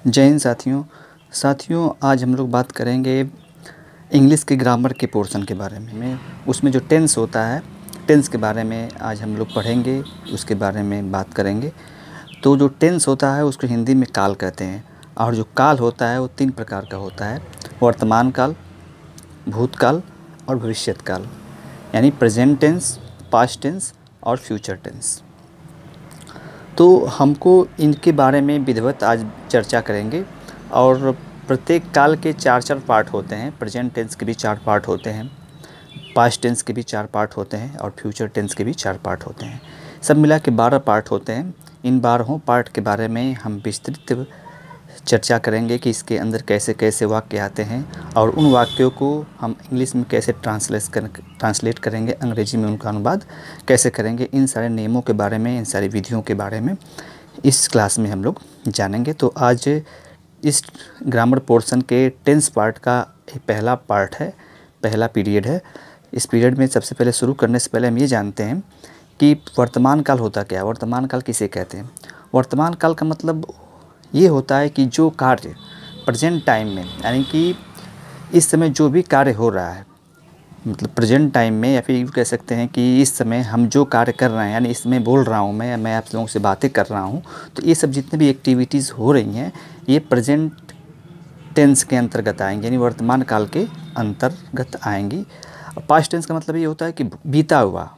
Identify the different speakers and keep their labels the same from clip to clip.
Speaker 1: जय हिंद साथियों, आज हम लोग बात करेंगे इंग्लिश के ग्रामर के पोर्शन के बारे में। उसमें जो टेंस होता है, टेंस के बारे में आज हम लोग पढ़ेंगे, उसके बारे में बात करेंगे। तो जो टेंस होता है उसको हिंदी में काल कहते हैं, और जो काल होता है वो 3 प्रकार का होता है: वर्तमान काल, भूतकाल और भविष्यत काल, यानी प्रेजेंट टेंस, पास्ट टेंस और फ्यूचर टेंस। तो हमको इनके बारे में विधिवत आज चर्चा करेंगे। और प्रत्येक काल के 4 पार्ट होते हैं। प्रेजेंट टेंस के भी 4 पार्ट होते हैं, पास्ट टेंस के भी 4 पार्ट होते हैं और फ्यूचर टेंस के भी 4 पार्ट होते हैं। सब मिला के 12 पार्ट होते हैं। इन 12 पार्ट के बारे में हम विस्तृत चर्चा करेंगे कि इसके अंदर कैसे कैसे वाक्य आते हैं और उन वाक्यों को हम इंग्लिश में कैसे ट्रांसलेट करेंगे, अंग्रेजी में उनका अनुवाद कैसे करेंगे। इन सारे नियमों के बारे में, इन सारी विधियों के बारे में इस क्लास में हम लोग जानेंगे। तो आज इस ग्रामर पोर्शन के टेंस पार्ट का पहला पार्ट है, पहला पीरियड है। इस पीरियड में सबसे पहले शुरू करने से पहले हम ये जानते हैं कि वर्तमान काल होता क्या है। वर्तमान काल किसे कहते हैं? वर्तमान काल का मतलब ये होता है कि जो कार्य प्रेजेंट टाइम में, यानी कि इस समय जो भी कार्य हो रहा है, मतलब प्रेजेंट टाइम में, या फिर कह सकते हैं कि इस समय हम जो कार्य कर रहे हैं, यानी इसमें बोल रहा हूँ मैं आप लोगों से बातें कर रहा हूँ, तो ये सब जितने भी एक्टिविटीज़ हो रही हैं ये प्रेजेंट टेंस के अंतर्गत आएंगी, यानी वर्तमान काल के अंतर्गत आएंगी। पास्ट टेंस का मतलब ये होता है कि बीता हुआ,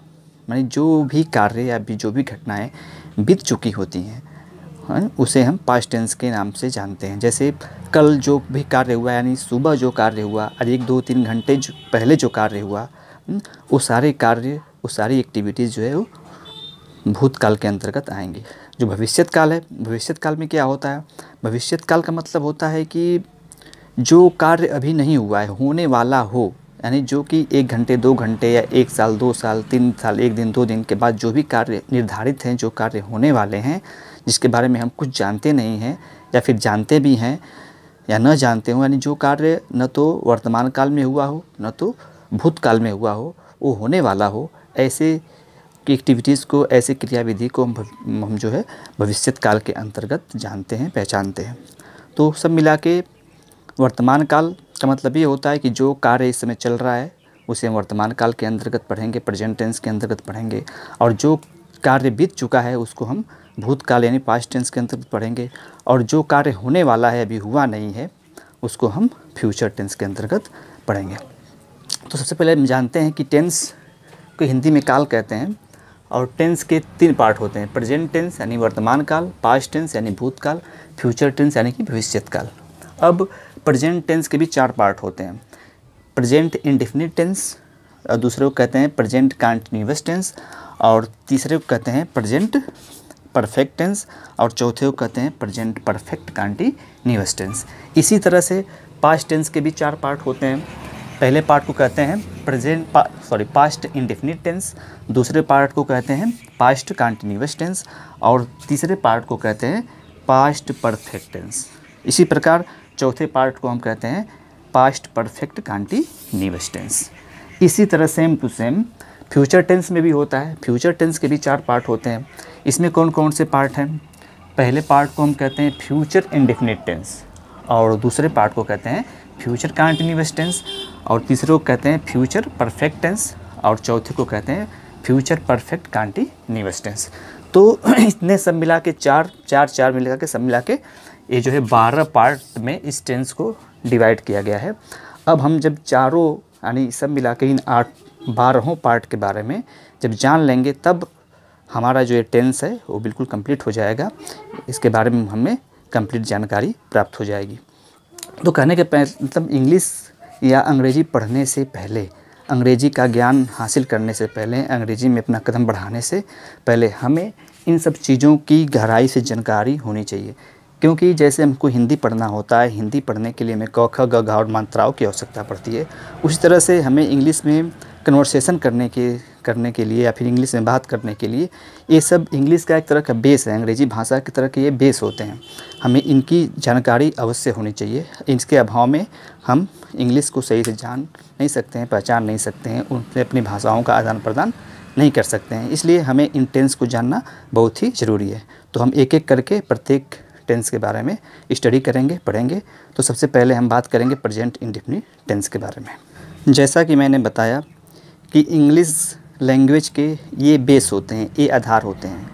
Speaker 1: यानी जो भी कार्य या जो भी घटनाएँ बीत चुकी होती हैं उसे हम पास्ट टेंस के नाम से जानते हैं। जैसे कल जो भी कार्य हुआ, यानी सुबह जो कार्य हुआ और 1-2-3 घंटे जो पहले जो कार्य हुआ, वो सारे कार्य, वो सारी एक्टिविटीज़ जो है वो भूतकाल के अंतर्गत आएंगी। जो भविष्यत काल है, भविष्यत काल में क्या होता है? भविष्यत काल का मतलब होता है कि जो कार्य अभी नहीं हुआ है, होने वाला हो, यानी जो कि 1 घंटे 2 घंटे या 1 साल 2 साल 3 साल 1 दिन 2 दिन के बाद जो भी कार्य निर्धारित हैं, जो कार्य होने वाले हैं, जिसके बारे में हम कुछ जानते नहीं हैं या फिर जानते भी हैं या न जानते हो, यानी जो कार्य न तो वर्तमान काल में हुआ हो न तो भूतकाल में हुआ हो, वो होने वाला हो, ऐसे एक्टिविटीज़ को, ऐसे क्रियाविधि को हम जो है भविष्यत काल के अंतर्गत जानते हैं, पहचानते हैं। तो सब मिला के वर्तमान काल का मतलब ये होता है कि जो कार्य इस समय चल रहा है उसे हम वर्तमान काल के अंतर्गत पढ़ेंगे, प्रेजेंट टेंस के अंतर्गत पढ़ेंगे। और जो कार्य बीत चुका है उसको हम भूतकाल यानी पास्ट टेंस के अंतर्गत पढ़ेंगे। और जो कार्य होने वाला है, अभी हुआ नहीं है, उसको हम फ्यूचर टेंस के अंतर्गत पढ़ेंगे। तो सबसे पहले हम जानते हैं कि टेंस को हिंदी में काल कहते हैं और टेंस के 3 पार्ट होते हैं: प्रेजेंट टेंस यानी वर्तमान काल, पास्ट टेंस यानी भूतकाल, फ्यूचर टेंस यानी कि भविष्यत काल। अब प्रेजेंट टेंस के भी 4 पार्ट होते हैं: प्रेजेंट इंडेफिनिट टेंस, और दूसरे को कहते हैं प्रेजेंट कंटीन्यूअस टेंस, और तीसरे को कहते हैं प्रेजेंट परफेक्ट टेंस, और चौथे को कहते हैं प्रेजेंट परफेक्ट कंटीन्यूअस टेंस। इसी तरह से पास्ट टेंस के भी 4 पार्ट होते हैं। पहले पार्ट को कहते हैं पास्ट इंडेफिनिट टेंस, दूसरे पार्ट को कहते हैं पास्ट कंटीन्यूअस टेंस, और तीसरे पार्ट को कहते हैं पास्ट परफेक्ट टेंस। इसी प्रकार चौथे पार्ट को हम कहते हैं पास्ट परफेक्ट कंटीन्यूअस टेंस। इसी तरह same to same future tense में भी होता है। फ्यूचर टेंस के भी 4 पार्ट होते हैं। इसमें कौन कौन से पार्ट हैं? पहले पार्ट को हम कहते हैं फ्यूचर इंडेफिनिट टेंस, और दूसरे पार्ट को कहते हैं फ्यूचर कंटीन्यूअस टेंस, और तीसरे को कहते हैं फ्यूचर परफेक्ट टेंस, और चौथे को कहते हैं फ्यूचर परफेक्ट कंटीन्यूअस टेंस। तो इतने सब मिला के चार मिला के सब मिला के ये जो है 12 पार्ट में इस टेंस को डिवाइड किया गया है। अब हम जब चारों, यानी सब मिला के इन 12 पार्ट के बारे में जब जान लेंगे, तब हमारा जो ये टेंस है वो बिल्कुल कंप्लीट हो जाएगा। इसके बारे में हमें कंप्लीट जानकारी प्राप्त हो जाएगी। तो कहने के मतलब इंग्लिश या अंग्रेजी पढ़ने से पहले, अंग्रेजी का ज्ञान हासिल करने से पहले, अंग्रेजी में अपना कदम बढ़ाने से पहले हमें इन सब चीज़ों की गहराई से जानकारी होनी चाहिए। क्योंकि जैसे हमको हिंदी पढ़ना होता है, हिंदी पढ़ने के लिए हमें क ख ग घ और मात्राओं की आवश्यकता पड़ती है, उसी तरह से हमें इंग्लिश में कन्वर्सेशन करने के लिए या फिर इंग्लिश में बात करने के लिए, ये सब इंग्लिश का एक तरह का बेस है, अंग्रेजी भाषा की तरह के ये बेस होते हैं। हमें इनकी जानकारी अवश्य होनी चाहिए। इसके अभाव में हम इंग्लिश को सही से जान नहीं सकते हैं, पहचान नहीं सकते हैं, उनसे अपनी भाषाओं का आदान प्रदान नहीं कर सकते हैं। इसलिए हमें इन टेंस को जानना बहुत ही ज़रूरी है। तो हम एक एक करके प्रत्येक टेंस के बारे में स्टडी करेंगे, पढ़ेंगे। तो सबसे पहले हम बात करेंगे प्रेजेंट इंडेफिनिट टेंस के बारे में। जैसा कि मैंने बताया कि इंग्लिश लैंग्वेज के ये बेस होते हैं, ये आधार होते हैं।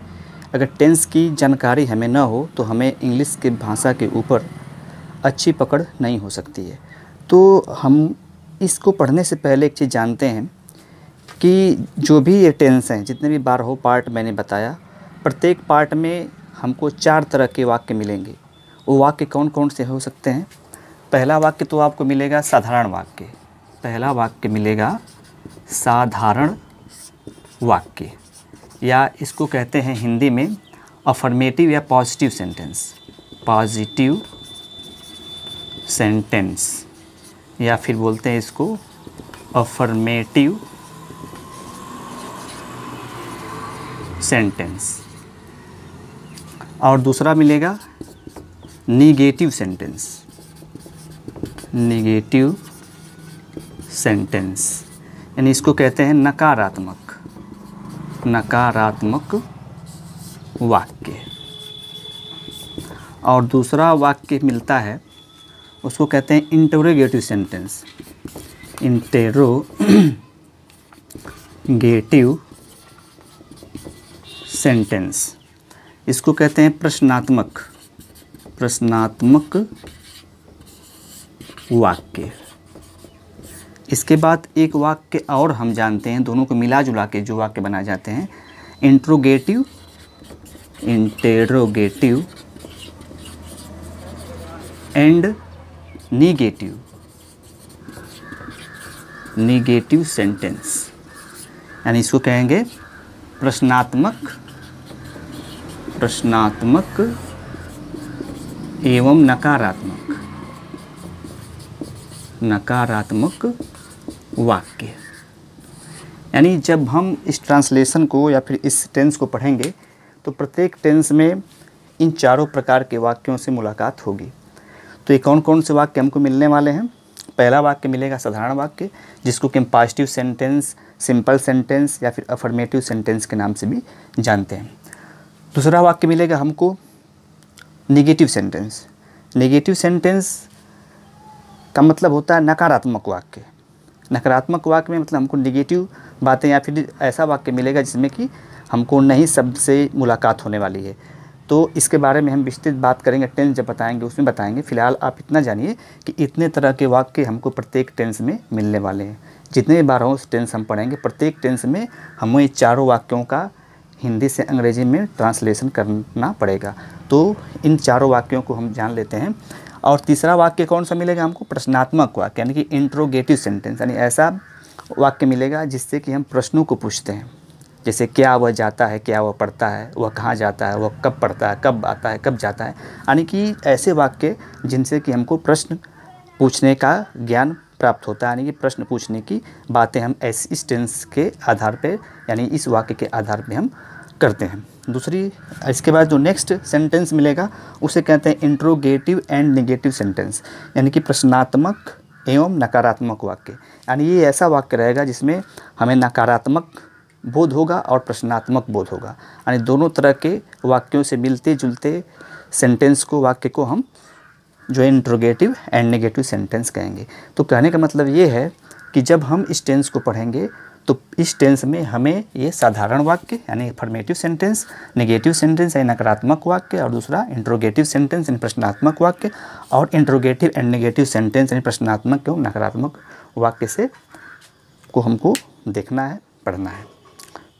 Speaker 1: अगर टेंस की जानकारी हमें ना हो तो हमें इंग्लिश के भाषा के ऊपर अच्छी पकड़ नहीं हो सकती है। तो हम इसको पढ़ने से पहले एक चीज़ जानते हैं कि जो भी ये टेंस हैं, जितने भी 12 पार्ट मैंने बताया, प्रत्येक पार्ट में हमको 4 तरह के वाक्य मिलेंगे। वो वाक्य कौन कौन से हो सकते हैं? पहला वाक्य तो आपको मिलेगा साधारण वाक्य। पहला वाक्य मिलेगा साधारण वाक्य, या इसको कहते हैं हिंदी में अफर्मेटिव या पॉजिटिव सेंटेंस। पॉजिटिव सेंटेंस, या फिर बोलते हैं इसको अफर्मेटिव सेंटेंस। और दूसरा मिलेगा निगेटिव सेंटेंस। निगेटिव सेंटेंस यानी इसको कहते हैं नकारात्मक, नकारात्मक वाक्य। और दूसरा वाक्य मिलता है, उसको कहते हैं इंटरोगेटिव सेंटेंस। इंटरोगेटिव सेंटेंस, इसको कहते हैं प्रश्नात्मक, प्रश्नात्मक वाक्य। इसके बाद एक वाक्य और हम जानते हैं, दोनों को मिला जुला के जो वाक्य बनाए जाते हैं, interrogative, interrogative and negative, negative sentence. यानी इसको कहेंगे प्रश्नात्मक, प्रश्नात्मक एवं नकारात्मक, नकारात्मक वाक्य। यानी जब हम इस ट्रांसलेशन को या फिर इस टेंस को पढ़ेंगे तो प्रत्येक टेंस में इन चारों प्रकार के वाक्यों से मुलाकात होगी। तो ये कौन कौन से वाक्य हमको मिलने वाले हैं? पहला वाक्य मिलेगा साधारण वाक्य, जिसको कि हम पॉजिटिव सेंटेंस, सिंपल सेंटेंस या फिर अफर्मेटिव सेंटेंस के नाम से भी जानते हैं। दूसरा वाक्य मिलेगा हमको निगेटिव सेंटेंस। निगेटिव सेंटेंस का मतलब होता है नकारात्मक वाक्य। नकारात्मक वाक्य में मतलब हमको निगेटिव बातें या फिर ऐसा वाक्य मिलेगा जिसमें कि हमको नई शब्द से मुलाकात होने वाली है। तो इसके बारे में हम विस्तृत बात करेंगे, टेंस जब बताएंगे उसमें बताएंगे। फिलहाल आप इतना जानिए कि इतने तरह के वाक्य हमको प्रत्येक टेंस में मिलने वाले हैं। जितने 12 टेंस हम पढ़ेंगे, प्रत्येक टेंस में हमें चारों वाक्यों का हिंदी से अंग्रेजी में ट्रांसलेशन करना पड़ेगा। तो इन चारों वाक्यों को हम जान लेते हैं। और तीसरा वाक्य कौन सा मिलेगा हमको? प्रश्नात्मक वाक्य, यानी कि इंट्रोगेटिव सेंटेंस। यानी ऐसा वाक्य मिलेगा जिससे कि हम प्रश्नों को पूछते हैं, जैसे क्या वह जाता है, क्या वह पढ़ता है, वह कहाँ जाता है, वह कब पढ़ता है, कब आता है, कब जाता है। यानी कि ऐसे वाक्य जिनसे कि हमको प्रश्न पूछने का ज्ञान प्राप्त होता है। यानी कि प्रश्न पूछने की बातें हम इस टेंस के आधार पे, यानी इस वाक्य के आधार पे हम करते हैं। दूसरी, इसके बाद जो नेक्स्ट सेंटेंस मिलेगा उसे कहते हैं इंट्रोगेटिव एंड नेगेटिव सेंटेंस, यानी कि प्रश्नात्मक एवं नकारात्मक वाक्य। यानी ये ऐसा वाक्य रहेगा जिसमें हमें नकारात्मक बोध होगा और प्रश्नात्मक बोध होगा। यानी दोनों तरह के वाक्यों से मिलते जुलते सेंटेंस को, वाक्य को हम जो इंट्रोगेटिव एंड नेगेटिव सेंटेंस कहेंगे। तो कहने का मतलब ये है कि जब हम इस टेंस को पढ़ेंगे तो इस टेंस में हमें ये साधारण वाक्य यानी अफर्मेटिव सेंटेंस, नेगेटिव सेंटेंस यानी नकारात्मक वाक्य, और दूसरा इंट्रोगेटिव सेंटेंस यानी प्रश्नात्मक वाक्य, और इंट्रोगेटिव एंड नेगेटिव सेंटेंस यानी प्रश्नात्मक एवं नकारात्मक वाक्य से को हमको देखना है, पढ़ना है।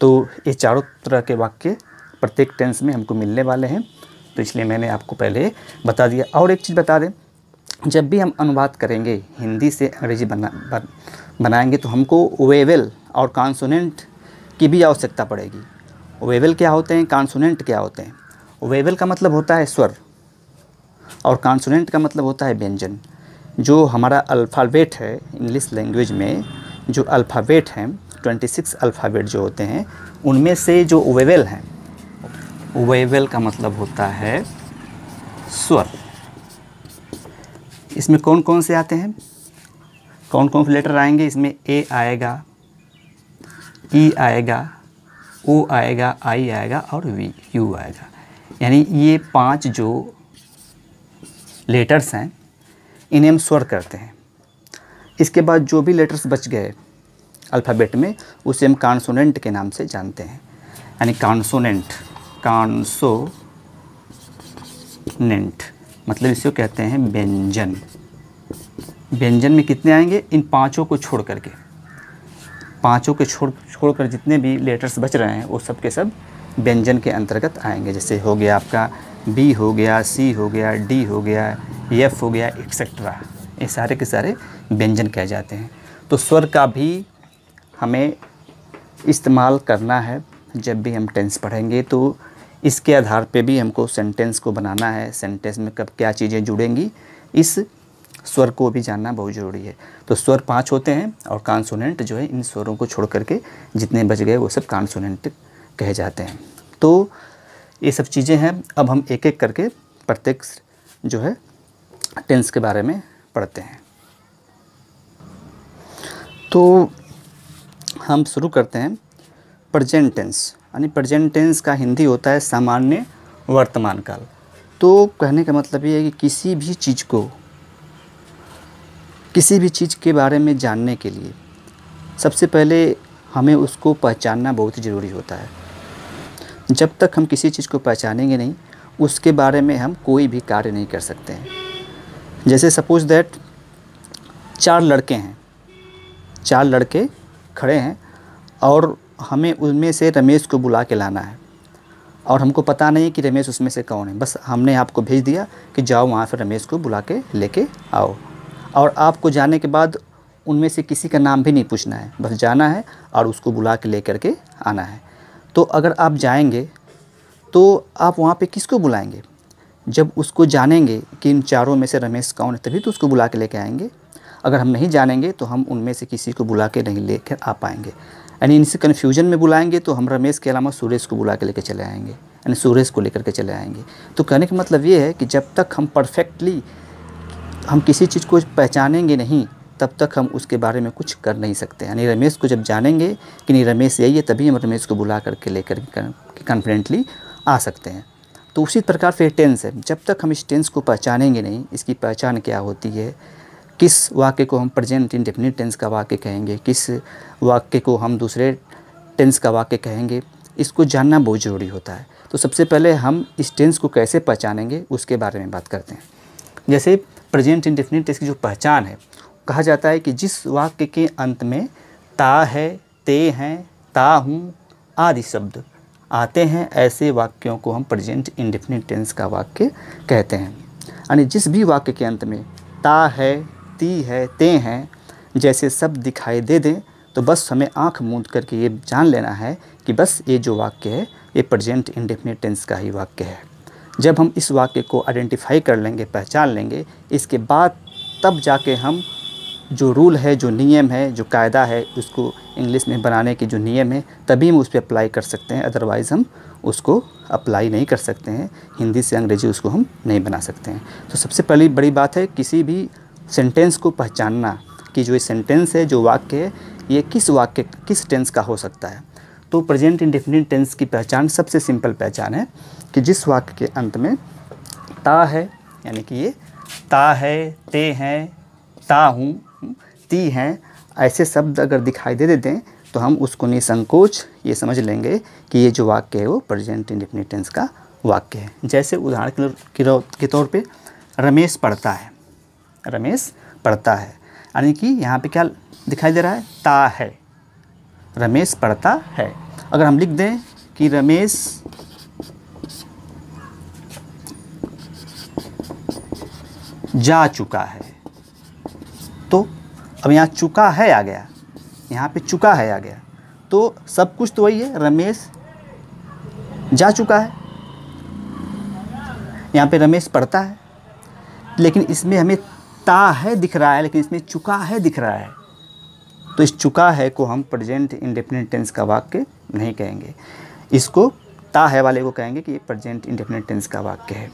Speaker 1: तो ये चारों तरह के वाक्य प्रत्येक टेंस में हमको मिलने वाले हैं, तो इसलिए मैंने आपको पहले बता दिया। और एक चीज़ बता दें, जब भी हम अनुवाद करेंगे हिंदी से अंग्रेजी बनाएंगे तो हमको वेवेल और कॉन्सोनेंट की भी आवश्यकता पड़ेगी। वेवेल क्या होते हैं, कॉन्सोनेंट क्या होते हैं? वेवेल का मतलब होता है स्वर और कॉन्सोनेंट का मतलब होता है व्यंजन। जो हमारा अल्फ़ाबेट है इंग्लिश लैंग्वेज में, जो अल्फ़ाबेट हैं 26 अल्फ़ाबेट जो होते हैं, उनमें से जो वेवेल हैं, वेवेल का मतलब होता है स्वर। इसमें कौन कौन से आते हैं, कौन कौन से लेटर आएंगे? इसमें ए आएगा, ई आएगा, ओ आएगा, आई आएगा और वी, यू आएगा। यानी ये 5 जो लेटर्स हैं इन्हें हम स्वर करते हैं। इसके बाद जो भी लेटर्स बच गए अल्फ़ाबेट में उसे हम कॉन्सोनेंट के नाम से जानते हैं। यानी कॉन्सोनेंट मतलब इसे कहते हैं व्यंजन। व्यंजन में कितने आएंगे? इन पांचों को छोड़ करके, पांचों के छोड़कर जितने भी लेटर्स बच रहे हैं वो सब के सब व्यंजन के अंतर्गत आएंगे। जैसे हो गया आपका बी हो गया, सी हो गया, डी हो गया, एफ हो गया, एक्सेट्रा। ये सारे के सारे व्यंजन कहे जाते हैं। तो स्वर का भी हमें इस्तेमाल करना है जब भी हम टेंस पढ़ेंगे। तो इसके आधार पे भी हमको सेंटेंस को बनाना है। सेंटेंस में कब क्या चीज़ें जुड़ेंगी, इस स्वर को भी जानना बहुत ज़रूरी है। तो स्वर 5 होते हैं और कॉन्सोनेंट जो है इन स्वरों को छोड़ करके जितने बच गए वो सब कॉन्सोनेंट कहे जाते हैं। तो ये सब चीज़ें हैं। अब हम एक एक करके प्रत्येक जो है टेंस के बारे में पढ़ते हैं। तो हम शुरू करते हैं प्रेजेंट टेंस। यानी प्रेजेंट टेंस का हिंदी होता है सामान्य वर्तमान काल। तो कहने का मतलब ये है कि किसी भी चीज़ के बारे में जानने के लिए सबसे पहले हमें उसको पहचानना बहुत ज़रूरी होता है। जब तक हम किसी चीज़ को पहचानेंगे नहीं उसके बारे में हम कोई भी कार्य नहीं कर सकते हैं। जैसे सपोज़ दैट 4 लड़के हैं, 4 लड़के खड़े हैं और हमें उनमें से रमेश को बुला के लाना है और हमको पता नहीं कि रमेश उसमें से कौन है। बस हमने आपको भेज दिया कि जाओ वहाँ पर रमेश को बुला के लेके आओ, और आपको जाने के बाद उनमें से किसी का नाम भी नहीं पूछना है, बस जाना है और उसको बुला के लेकर के आना है। तो अगर आप जाएंगे तो आप वहाँ पे किसको बुलाएंगे? जब उसको जानेंगे कि इन चारों में से रमेश कौन है तभी तो उसको बुला के लेके आएंगे। अगर हम नहीं जानेंगे तो हम उनमें से किसी को बुला के नहीं लेकर आ पाएंगे। यानी इनसे कन्फ्यूजन में बुलाएंगे तो हम रमेश के अलावा सुरेश को बुला के लेके चले आएंगे, यानी सुरेश को लेकर के चले आएंगे। तो कहने का मतलब ये है कि जब तक हम परफेक्टली हम किसी चीज़ को पहचानेंगे नहीं तब तक हम उसके बारे में कुछ कर नहीं सकते। यानी रमेश को जब जानेंगे कि नहीं रमेश यही है तभी हम रमेश को बुला करके लेकर कॉन्फिडेंटली आ सकते हैं। तो उसी प्रकार से टेंस है। जब तक हम इस टेंस को पहचानेंगे नहीं, इसकी पहचान क्या होती है, किस वाक्य को हम प्रेजेंट इंडेफिनिट टेंस का वाक्य कहेंगे, किस वाक्य को हम दूसरे टेंस का वाक्य कहेंगे, इसको जानना बहुत ज़रूरी होता है। तो सबसे पहले हम इस टेंस को कैसे पहचानेंगे उसके बारे में बात करते हैं। जैसे प्रेजेंट इंडेफिनिट टेंस की जो पहचान है, कहा जाता है कि जिस वाक्य के अंत में ता है, ते हैं, ता हूँ आदि शब्द आते हैं ऐसे वाक्यों को हम प्रेजेंट इंडेफिनिट टेंस का वाक्य कहते हैं। यानी जिस भी वाक्य के अंत में ता है, ती है, ते हैं जैसे शब्द दिखाई दे दें तो बस हमें आंख मूंद करके ये जान लेना है कि बस ये जो वाक्य है ये प्रेजेंट इंडेफिनिट टेंस का ही वाक्य है। जब हम इस वाक्य को आइडेंटिफाई कर लेंगे, पहचान लेंगे, इसके बाद तब जाके हम जो रूल है, जो नियम है, जो कायदा है, उसको इंग्लिश में बनाने के जो नियम है तभी हम उस पर अप्लाई कर सकते हैं। अदरवाइज़ हम उसको अप्लाई नहीं कर सकते हैं। हिंदी से अंग्रेजी उसको हम नहीं बना सकते हैं। तो सबसे पहली बड़ी बात है किसी भी सेंटेंस को पहचानना कि जो ये सेंटेंस है, जो वाक्य है, ये किस टेंस का हो सकता है। तो प्रेजेंट इंडेफिनिट टेंस की पहचान सबसे सिंपल पहचान है कि जिस वाक्य के अंत में ता है, यानी कि ये ता है, ते हैं, ता हूँ, ती हैं ऐसे शब्द अगर दिखाई दे देते हैं तो हम उसको निसंकोच ये समझ लेंगे कि ये जो वाक्य है वो प्रेजेंट इंडेफिनिट टेंस का वाक्य है। जैसे उदाहरण के तौर पे रमेश पढ़ता है, रमेश पढ़ता है, यानी कि यहाँ पे क्या दिखाई दे रहा है? ता है, रमेश पढ़ता है। अगर हम लिख दें कि रमेश जा चुका है, तो अब यहाँ चुका है आ गया, यहाँ पे चुका है आ गया, तो सब कुछ तो वही है, रमेश जा चुका है, यहाँ पे रमेश पढ़ता है, लेकिन इसमें हमें ता है दिख रहा है, लेकिन इसमें चुका है दिख रहा है। तो इस चुका है को हम प्रेजेंट इंडेफिनिट टेंस का वाक्य नहीं कहेंगे, इसको ता है वाले को कहेंगे कि ये प्रेजेंट इंडेफिनिट टेंस का वाक्य है।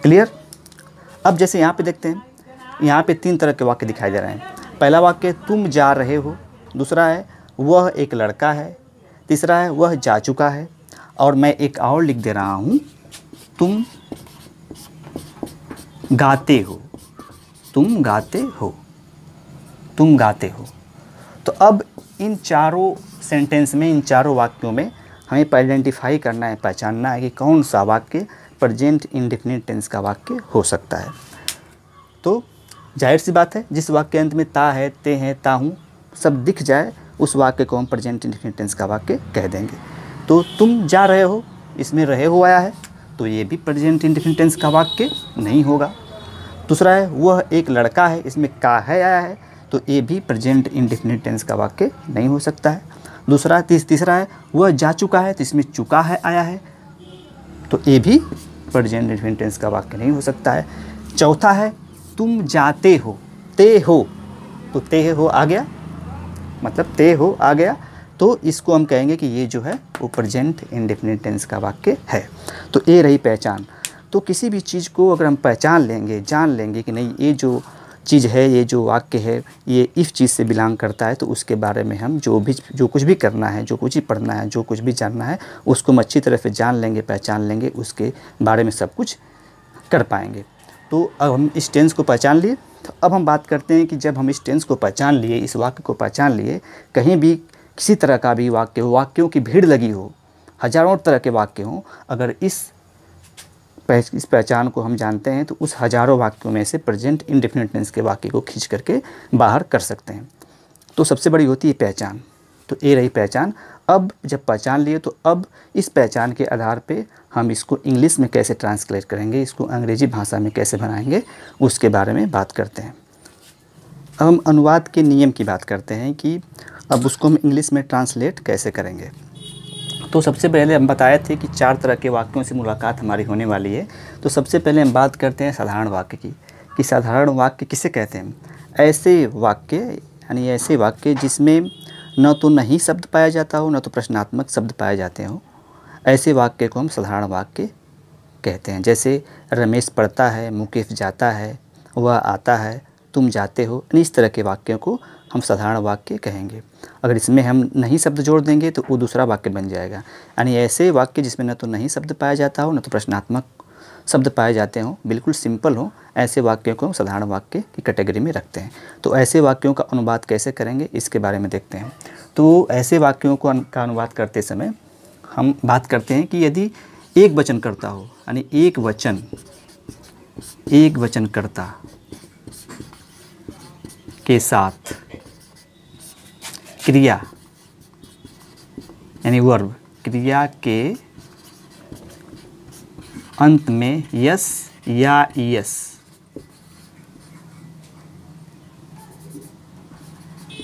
Speaker 1: क्लियर? अब जैसे यहाँ पे देखते हैं, यहाँ पे 3 तरह के वाक्य दिखाई दे रहे हैं। पहला वाक्य तुम जा रहे हो, दूसरा है वह एक लड़का है, तीसरा है वह जा चुका है, और मैं एक और लिख दे रहा हूँ तुम गाते हो, तुम गाते हो, तुम गाते हो। तो अब इन चारों सेंटेंस में, इन चारों वाक्यों में हमें आइडेंटिफाई करना है, पहचानना है कि कौन सा वाक्य प्रेजेंट इंडेफिनिट टेंस का वाक्य हो सकता है। तो जाहिर सी बात है, जिस वाक्य के अंत में ता है, ते हैं, ता हूँ सब दिख जाए, उस वाक्य को हम प्रेजेंट इंडेफिनिट टेंस का वाक्य कह देंगे। तो तुम जा रहे हो, इसमें रहे हो आया है, तो ये भी प्रेजेंट इंडेफिनिट टेंस का वाक्य नहीं होगा। दूसरा है, वह एक लड़का है, इसमें का है आया है, तो ये भी प्रेजेंट इंडेफिनिट टेंस का वाक्य नहीं हो सकता है। दूसरा तीसरा है, वह जा चुका है, तो इसमें चुका है आया है, तो ये भी प्रेजेंट इंडेफिनिट टेंस का वाक्य नहीं हो सकता है। चौथा है, तुम जाते हो, ते हो, तो ते हो आ गया, मतलब ते हो आ गया, तो इसको हम कहेंगे कि ये जो है वो प्रेजेंट इंडेफिनिट टेंस का वाक्य है। तो ये रही पहचान। तो किसी भी चीज़ को अगर हम पहचान लेंगे, जान लेंगे कि नहीं ये जो चीज़ है, ये जो वाक्य है, ये इस चीज़ से बिलोंग करता है, तो उसके बारे में हम जो कुछ भी करना है, जो कुछ भी पढ़ना है, जो कुछ भी जानना है, उसको हम अच्छी तरह से जान लेंगे, पहचान लेंगे, उसके बारे में सब कुछ कर पाएंगे। तो अब हम इस टेंस को पहचान लिए। तो अब हम बात करते हैं कि जब हम इस टेंस को पहचान लिए, इस वाक्य को पहचान लिए, कहीं भी किसी तरह का भी वाक्य हो, वाक्यों की भीड़ लगी हो, हज़ारों तरह के वाक्य हों, अगर इस पहचान को हम जानते हैं तो उस हज़ारों वाक्यों में से प्रेजेंट इंडेफिनिट टेंस के वाक्य को खींच करके बाहर कर सकते हैं। तो सबसे बड़ी होती है पहचान। तो ये रही पहचान। अब जब पहचान लिए तो अब इस पहचान के आधार पे हम इसको इंग्लिश में कैसे ट्रांसलेट करेंगे, इसको अंग्रेज़ी भाषा में कैसे बनाएंगे, उसके बारे में बात करते हैं। अब हम अनुवाद के नियम की बात करते हैं कि अब उसको हम इंग्लिश में ट्रांसलेट कैसे करेंगे। तो सबसे पहले हम बताए थे कि 4 तरह के वाक्यों से मुलाकात हमारी होने वाली है। तो सबसे पहले हम बात करते हैं साधारण वाक्य की, कि साधारण वाक्य किसे कहते हैं। ऐसे वाक्य, यानी ऐसे वाक्य जिसमें न तो नहीं शब्द पाया जाता हो, न तो प्रश्नात्मक शब्द पाए जाते हों, ऐसे वाक्य को हम साधारण वाक्य कहते हैं। जैसे रमेश पढ़ता है, मुकेश जाता है, वह आता है, तुम जाते हो, इस तरह के वाक्यों को हम साधारण वाक्य कहेंगे। अगर इसमें हम नहीं शब्द जोड़ देंगे तो वो दूसरा वाक्य बन जाएगा। यानी ऐसे वाक्य जिसमें न तो नहीं शब्द पाया जाता हो, न तो प्रश्नात्मक शब्द पाए जाते हों, बिल्कुल सिंपल हो, ऐसे वाक्यों को हम साधारण वाक्य की कैटेगरी में रखते हैं। तो ऐसे वाक्यों का अनुवाद कैसे करेंगे, इसके बारे में देखते हैं। तो ऐसे वाक्यों को का अनुवाद करते समय हम बात करते हैं कि यदि एक वचन कर्ता हो, यानी एक वचन कर्ता के साथ क्रिया, यानी वर्ब, क्रिया के अंत में यस या ईएस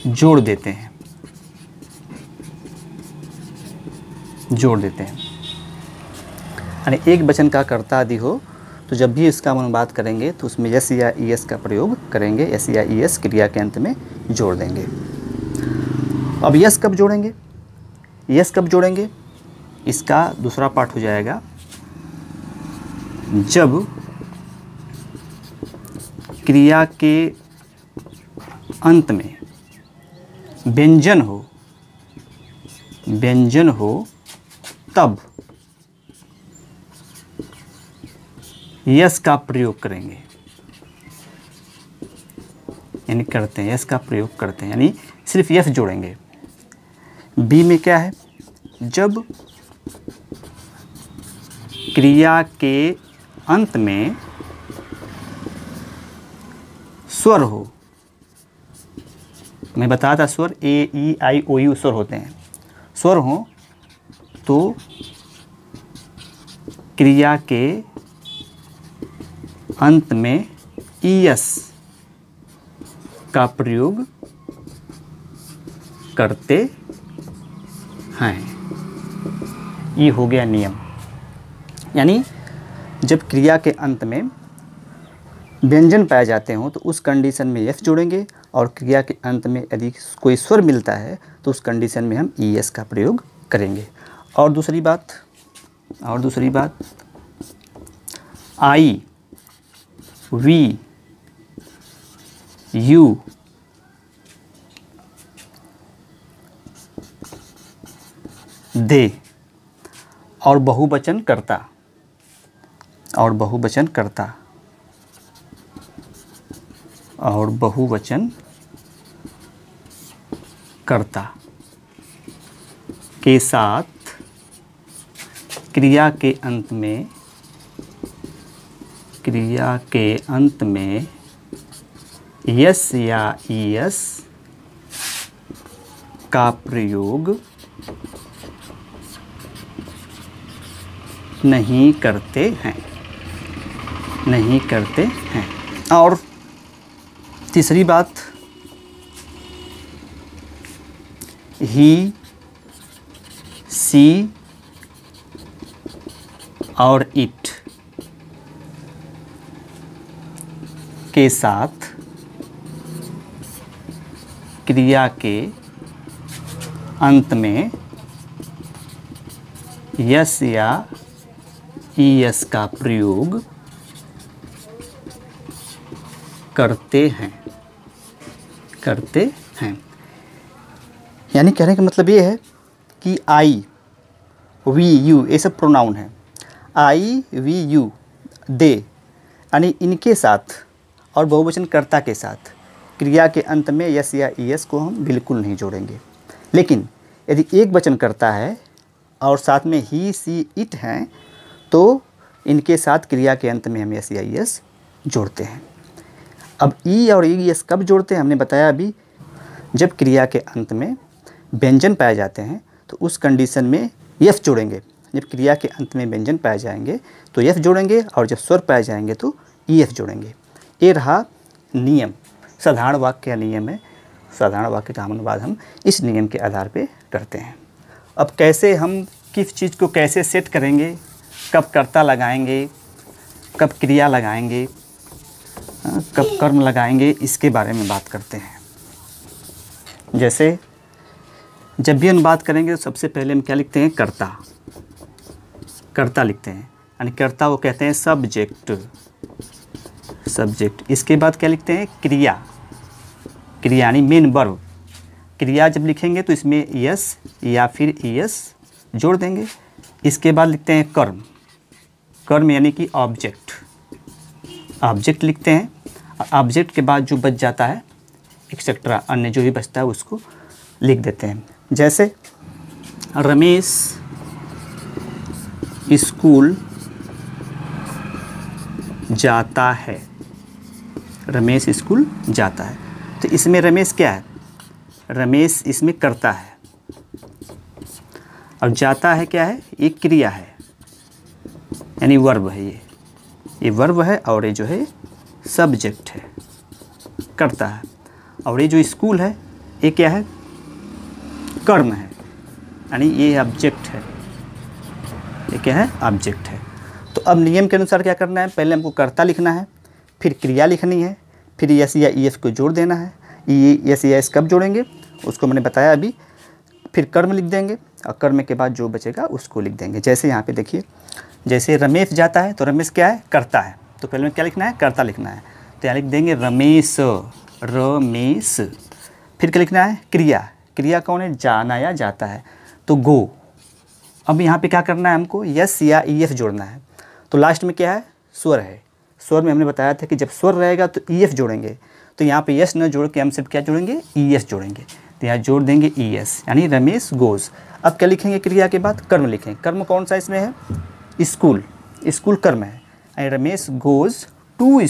Speaker 1: जोड़ देते हैं, यानी एक वचन का कर्ता यदि हो तो जब भी इसका हम अनुवाद करेंगे तो उसमें यस या ईएस का प्रयोग करेंगे, यस या ईएस क्रिया के अंत में जोड़ देंगे। अब यस कब जोड़ेंगे, इसका दूसरा पार्ट हो जाएगा जब क्रिया के अंत में व्यंजन हो तब यस का प्रयोग करेंगे, यानी करते हैं, यस का प्रयोग करते हैं, यानी सिर्फ यस जोड़ेंगे। बी में क्या है, जब क्रिया के अंत में स्वर हो, मैं बताया था स्वर ए ई आई ओ यू स्वर होते हैं, स्वर हो तो क्रिया के अंत में ईएस का प्रयोग करते हैं। ये हो गया नियम। यानी जब क्रिया के अंत में व्यंजन पाए जाते हों तो उस कंडीशन में यस जोड़ेंगे, और क्रिया के अंत में यदि कोई स्वर मिलता है तो उस कंडीशन में हम ईएस का प्रयोग करेंगे। और दूसरी बात आई, वी, यू, दे और बहुवचन कर्ता और बहुवचन कर्ता के साथ क्रिया के अंत में यस या ईएस का प्रयोग नहीं करते हैं। और तीसरी बात, ही, सी और इट के साथ क्रिया के अंत में यस या ईएस का प्रयोग करते हैं। यानी कहने का मतलब ये है कि आई, वी, यू ये सब प्रोनाउन है। आई, वी, यू, दे यानी इनके साथ और बहुवचन कर्ता के साथ क्रिया के अंत में यस या ईएस को हम बिल्कुल नहीं जोड़ेंगे। लेकिन यदि एक वचन करता है और साथ में ही, सी, इट हैं तो इनके साथ क्रिया के अंत में हम यस या ईएस जोड़ते हैं। अब ई और ईएस कब जोड़ते हैं हमने बताया अभी, जब क्रिया के अंत में व्यंजन पाए जाते हैं तो उस कंडीशन में एफ जोड़ेंगे। जब क्रिया के अंत में व्यंजन पाए जाएंगे तो एफ जोड़ेंगे और जब स्वर पाए जाएंगे तो ई एफ जोड़ेंगे। ये रहा नियम, साधारण वाक्य का नियम है। साधारण वाक्य का अनुवाद हम इस नियम के आधार पे करते हैं। अब कैसे हम किस चीज़ को कैसे सेट करेंगे, कब कर्ता लगाएंगे, कब क्रिया लगाएंगे, कब कर्म लगाएंगे, इसके बारे में बात करते हैं। जैसे जब भी अनुवाद करेंगे तो सबसे पहले हम क्या लिखते हैं, कर्ता लिखते हैं। यानी कर्ता वो कहते हैं सब्जेक्ट। इसके बाद क्या लिखते हैं, क्रिया यानी मेन वर्ब। क्रिया जब लिखेंगे तो इसमें यस या फिर ईएस जोड़ देंगे। इसके बाद लिखते हैं कर्म यानी कि ऑब्जेक्ट लिखते हैं। ऑब्जेक्ट के बाद जो बच जाता है एक्सेट्रा, अन्य जो भी बचता है उसको लिख देते हैं। जैसे रमेश स्कूल जाता है, रमेश स्कूल जाता है। तो इसमें रमेश क्या है, रमेश इसमें करता है और जाता है क्या है, एक क्रिया है यानी वर्ब है। ये वर्ब है और ये जो है सब्जेक्ट है, करता है। और ये जो स्कूल है ये क्या है, कर्म है यानी ये ऑब्जेक्ट है। ये क्या है, ऑब्जेक्ट है। तो अब नियम के अनुसार क्या करना है, पहले हमको कर्ता लिखना है, फिर क्रिया लिखनी है, फिर यस या ईएफ को जोड़ देना है। यस या एस कब जोड़ेंगे उसको मैंने बताया अभी। फिर कर्म लिख देंगे और कर्म के बाद जो बचेगा उसको लिख देंगे। जैसे यहाँ पे देखिए, जैसे रमेश जाता है तो रमेश क्या है, करता है। तो पहले में क्या लिखना है, कर्ता लिखना है। तो यहाँ लिख देंगे रमेश। फिर क्या लिखना है, क्रिया कौन है, जाना या जाता है, तो गो। अब यहाँ पे क्या करना है, हमको यस या ईएफ जोड़ना है। तो लास्ट में क्या है, स्वर है। स्वर में हमने बताया था कि जब स्वर रहेगा तो ईएफ जोड़ेंगे। तो यहाँ पे यस न जोड़ के हम सिर्फ क्या जोड़ेंगे, ईएस जोड़ेंगे। तो यहाँ जोड़ देंगे ईएस यानी रमेश गोज। अब क्या लिखेंगे, क्रिया के बाद कर्म लिखेंगे। कर्म कौन सा इसमें है, स्कूल कर्म है यानी रमेश गोज टू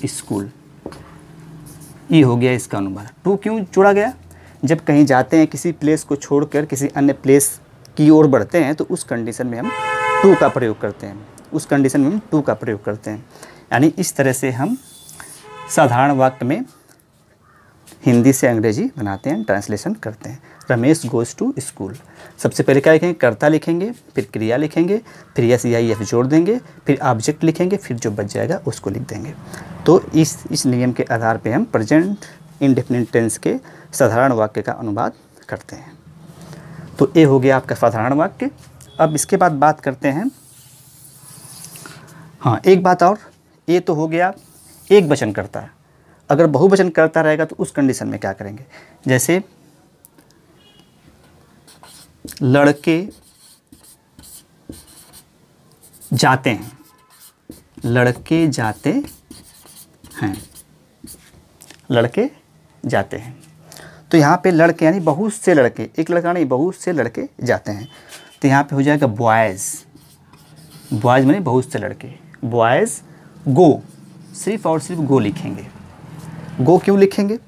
Speaker 1: स्कूल। ये हो गया इसका अनुवाद। टू क्यों जोड़ा गया, जब कहीं जाते हैं किसी प्लेस को छोड़कर किसी अन्य प्लेस की ओर बढ़ते हैं तो उस कंडीशन में हम टू का प्रयोग करते हैं। यानी इस तरह से हम साधारण वाक्य में हिंदी से अंग्रेजी बनाते हैं, ट्रांसलेशन करते हैं। Ramesh goes to school. सबसे पहले क्या लिखेंगे, कर्ता लिखेंगे, फिर क्रिया लिखेंगे, फिर यस या ईएफ जोड़ देंगे, फिर ऑब्जेक्ट लिखेंगे, फिर जो बच जाएगा उसको लिख देंगे। तो इस नियम के आधार पे हम प्रेजेंट इंडेफिनिट टेंस के साधारण वाक्य का अनुवाद करते हैं। तो ये हो गया आपका साधारण वाक्य। अब इसके बाद बात करते हैं, हाँ एक बात और, ये तो हो गया एक वचन करता है। अगर बहुवचन करता रहेगा तो उस कंडीशन में क्या करेंगे, जैसे लड़के जाते हैं, हैं, लड़के जाते हैं। तो यहाँ पे लड़के यानी बहुत से लड़के, एक लड़का नहीं बहुत से लड़के जाते हैं। तो यहाँ पे हो जाएगा बॉयज़, बॉयज़ माने बहुत से लड़के, बॉयज़ गो, सिर्फ और सिर्फ गो लिखेंगे। गो क्यों लिखेंगे?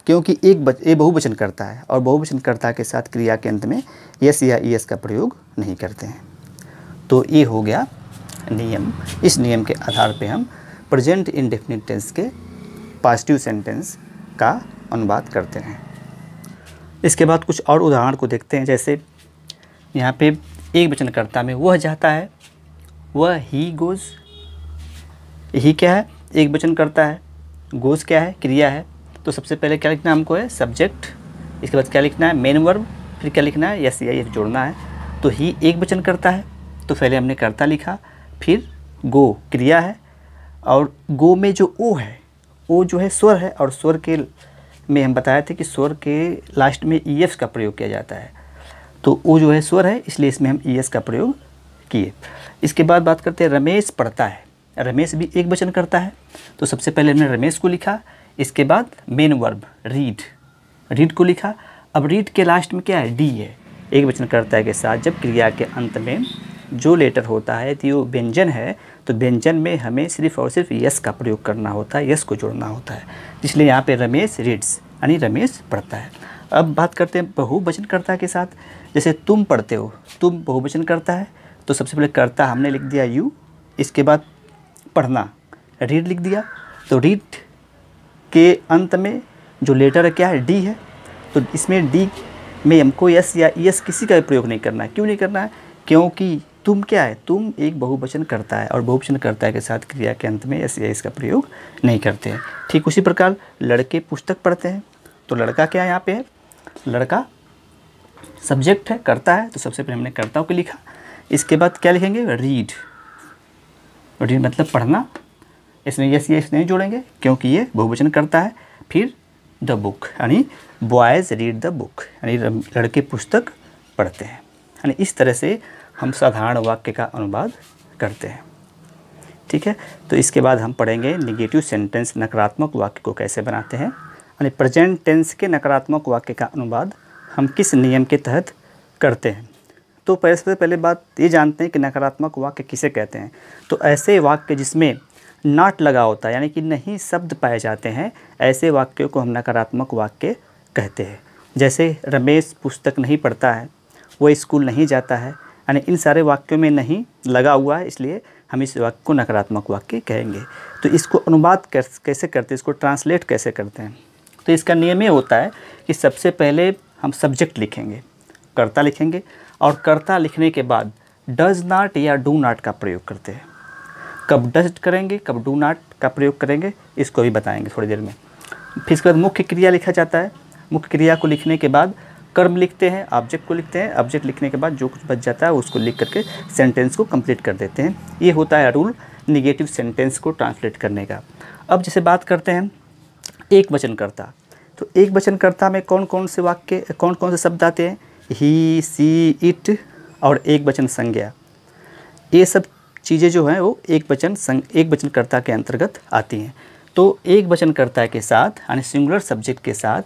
Speaker 1: क्योंकि एक बहुवचन करता है और बहुवचन कर्ता के साथ क्रिया के अंत में यस या ईएस का प्रयोग नहीं करते हैं। तो ये हो गया नियम। इस नियम के आधार पे हम प्रेजेंट इंडेफिनिट टेंस के पॉजिटिव सेंटेंस का अनुवाद करते हैं। इसके बाद कुछ और उदाहरण को देखते हैं। जैसे यहाँ पे एक वचन कर्ता में वह जाता है, वह ही गोज़। ही क्या है? एक वचन कर्ता है। गोज़ क्या है? क्रिया है। तो सबसे पहले क्या लिखना हमको है? सब्जेक्ट। इसके बाद क्या लिखना है? Main verb. फिर क्या लिखना है? यस या ये जोड़ना है। तो ही एक वचन कर्ता है, तो पहले हमने कर्ता लिखा, फिर गो क्रिया है, और गो में जो ओ है, ओ जो है स्वर है, और स्वर के में हम बताए थे कि स्वर के लास्ट में ईएस का प्रयोग किया जाता है। तो ओ जो है स्वर है, इसलिए इसमें हम ईएस का प्रयोग किए। इसके बाद बात करते हैं रमेश पढ़ता है। रमेश भी एक वचन करता है, तो सबसे पहले हमने रमेश को लिखा, इसके बाद मेन वर्ब रीड, रीड को लिखा। अब रीड के लास्ट में क्या है? डी है। एक वचन कर्ता के साथ जब क्रिया के अंत में जो लेटर होता है तो वो व्यंजन है, तो व्यंजन में हमें सिर्फ और सिर्फ यस का प्रयोग करना होता है, यस को जोड़ना होता है। इसलिए यहाँ पे रमेश रीड्स यानी रमेश पढ़ता है। अब बात करते हैं बहुवचन कर्ता के साथ। जैसे तुम पढ़ते हो, तुम बहुवचन कर्ता है, तो सबसे पहले कर्ता हमने लिख दिया यू, इसके बाद पढ़ना रीड लिख दिया। तो रीड के अंत में जो लेटर है क्या है? डी है। तो इसमें डी में हमको यस या ईएस किसी का भी प्रयोग नहीं करना है। क्यों नहीं करना है? क्योंकि तुम क्या है? तुम एक बहुवचन कर्ता है, और बहुवचन कर्ता के साथ क्रिया के अंत में यस या ईएस का प्रयोग नहीं करते हैं। ठीक उसी प्रकार लड़के पुस्तक पढ़ते हैं, तो लड़का क्या है यहाँ पे है? लड़का सब्जेक्ट है, कर्ता है, तो सबसे पहले हमने कर्ताओं को लिखा। इसके बाद क्या लिखेंगे? रीड, रीड मतलब पढ़ना। इसमें यस या ईएस नहीं जोड़ेंगे क्योंकि ये बहुवचन कर्ता है। फिर द बुक यानी बॉयज़ रीड द बुक यानी लड़के पुस्तक पढ़ते हैं। यानी इस तरह से हम साधारण वाक्य का अनुवाद करते हैं। ठीक है, तो इसके बाद हम पढ़ेंगे निगेटिव सेंटेंस, नकारात्मक वाक्य को कैसे बनाते हैं। यानी प्रेजेंट टेंस के नकारात्मक वाक्य का अनुवाद हम किस नियम के तहत करते हैं। तो सबसे पहले बात ये जानते हैं कि नकारात्मक वाक्य किसे कहते हैं। तो ऐसे वाक्य जिसमें नॉट लगा होता है यानी कि नहीं शब्द पाए जाते हैं, ऐसे वाक्यों को हम नकारात्मक वाक्य कहते हैं। जैसे रमेश पुस्तक नहीं पढ़ता है, वो स्कूल नहीं जाता है, यानी इन सारे वाक्यों में नहीं लगा हुआ है, इसलिए हम इस वाक्य को नकारात्मक वाक्य कहेंगे। तो इसको अनुवाद कैसे करते हैं, इसको ट्रांसलेट कैसे करते हैं। तो इसका नियम ये होता है कि सबसे पहले हम सब्जेक्ट लिखेंगे, कर्ता लिखेंगे, और कर्ता लिखने के बाद डज नॉट या डू नॉट का प्रयोग करते हैं। कब डज करेंगे, कब डू नॉट का प्रयोग करेंगे, इसको भी बताएंगे थोड़ी देर में। फिर इसके बाद मुख्य क्रिया लिखा जाता है। मुख्य क्रिया को लिखने के बाद कर्म लिखते हैं, ऑब्जेक्ट को लिखते हैं। ऑब्जेक्ट लिखने के बाद जो कुछ बच जाता है उसको लिख करके सेंटेंस को कंप्लीट कर देते हैं। ये होता है रूल निगेटिव सेंटेंस को ट्रांसलेट करने का। अब जैसे बात करते हैं एक वचनकर्ता, तो एक वचनकर्ता में कौन कौन से वाक्य, कौन कौन से शब्द आते हैं? ही, सी, इट और एक वचन संज्ञा। ये सब चीज़ें जो हैं वो एक वचनकर्ता के अंतर्गत आती हैं। तो एक वचनकर्ता के साथ यानी सिंगुलर सब्जेक्ट के साथ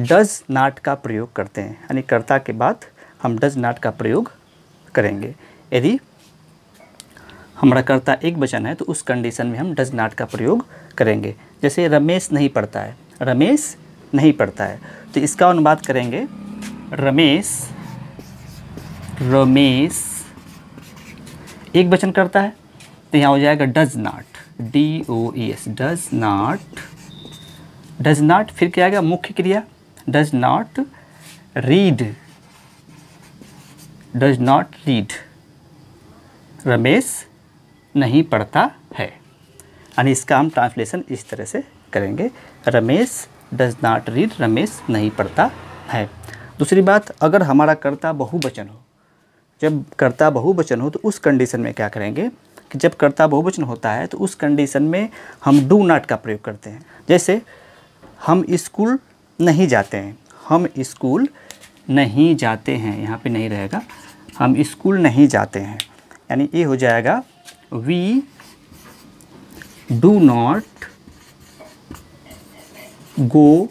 Speaker 1: डज नॉट का प्रयोग करते हैं, यानी कर्ता के बाद हम डज नॉट का प्रयोग करेंगे। यदि हमारा कर्ता एक वचन है तो उस कंडीशन में हम डज नॉट का प्रयोग करेंगे। जैसे रमेश नहीं पढ़ता है, रमेश नहीं पढ़ता है, तो इसका अनुवाद करेंगे रमेश एक वचन करता है, तो यहाँ हो जाएगा does not, DOES, does not. फिर क्या आएगा? मुख्य क्रिया डज नॉट रीड, रमेश नहीं पढ़ता है। यानी इसका हम ट्रांसलेशन इस तरह से करेंगे, Ramesh does not read, Ramesh नहीं पढ़ता है। दूसरी बात, अगर हमारा कर्ता बहुवचन हो, जब कर्ता बहुवचन हो तो उस कंडीशन में क्या करेंगे कि जब कर्ता बहुवचन होता है तो उस कंडीशन में हम डू नॉट का प्रयोग करते हैं। जैसे हम स्कूल नहीं जाते हैं, हम स्कूल नहीं जाते हैं, यहाँ पे नहीं रहेगा, हम स्कूल नहीं जाते हैं, यानी ये हो जाएगा we do not
Speaker 2: go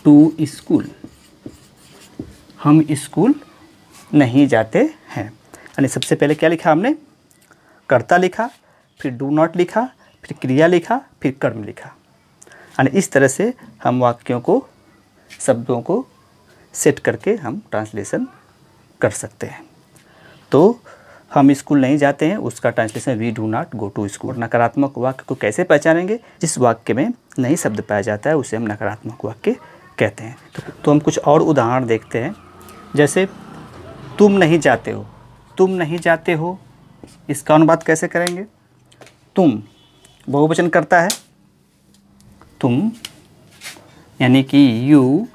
Speaker 2: to school, हम स्कूल नहीं जाते हैं। यानी सबसे पहले क्या लिखा हमने, कर्ता लिखा, फिर डू नॉट लिखा, फिर क्रिया लिखा, फिर कर्म लिखा। यानी इस तरह से हम वाक्यों को, शब्दों को सेट करके हम ट्रांसलेशन कर सकते हैं। तो हम स्कूल नहीं जाते हैं, उसका translation we do not go to school. नकारात्मक वाक्य को कैसे पहचानेंगे, जिस वाक्य में नहीं शब्द पाया जाता है उसे हम नकारात्मक वाक्य कहते हैं। तो हम कुछ और उदाहरण देखते हैं। जैसे तुम नहीं जाते हो, तुम नहीं जाते हो, इसका अनुवाद कैसे करेंगे। तुम बहुवचन करता है, तुम यानी कि यू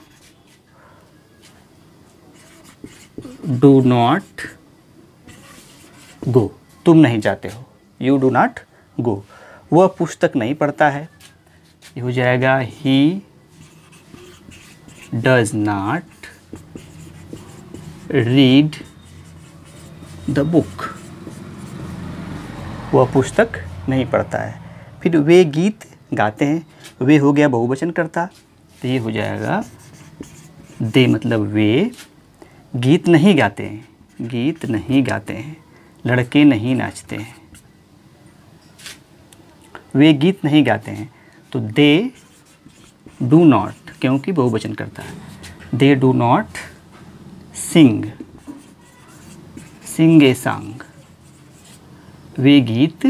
Speaker 2: डू नॉट गो, तुम नहीं जाते हो, यू डू नॉट गो। वह पुस्तक नहीं पढ़ता है, ये हो जाएगा he does not read the book, वह पुस्तक नहीं पढ़ता है। फिर वे गीत गाते हैं, वे हो गया बहुवचन करता, तो ये हो जाएगा दे, मतलब वे गीत नहीं गाते हैं, गीत नहीं गाते हैं, लड़के नहीं नाचते हैं, वे गीत नहीं गाते हैं। तो दे डू नॉट, क्योंकि बहुवचन करता है, they do not sing, sing a song, वे गीत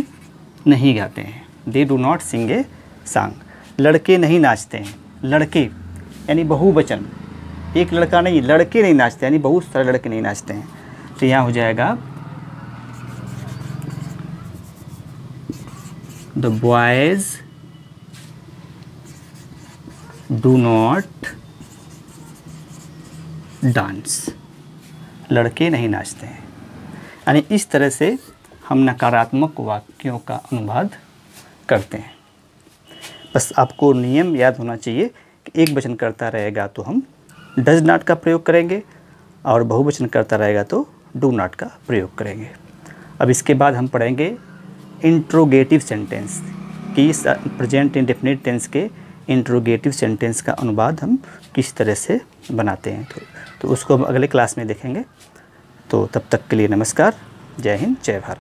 Speaker 2: नहीं गाते हैं, they do not sing a song. लड़के नहीं नाचते हैं, लड़के यानी बहुवचन, एक लड़का नहीं, लड़के नहीं नाचते, यानी बहुत सारे लड़के नहीं नाचते हैं। तो यहाँ हो जाएगा the boys do not dance, लड़के नहीं नाचते हैं। यानी इस तरह से हम नकारात्मक वाक्यों का अनुवाद करते हैं। बस आपको नियम याद होना चाहिए कि एक वचन करता रहेगा तो हम डज नॉट का प्रयोग करेंगे, और बहुवचन करता रहेगा तो डू नॉट का प्रयोग करेंगे। अब इसके बाद हम पढ़ेंगे इंट्रोगेटिव सेंटेंस, कि प्रेजेंट इंडेफिनिट टेंस के इंट्रोगेटिव सेंटेंस का अनुवाद हम किस तरह से बनाते हैं। तो उसको हम अगले क्लास में देखेंगे। तो तब तक के लिए नमस्कार, जय हिंद, जय भारत।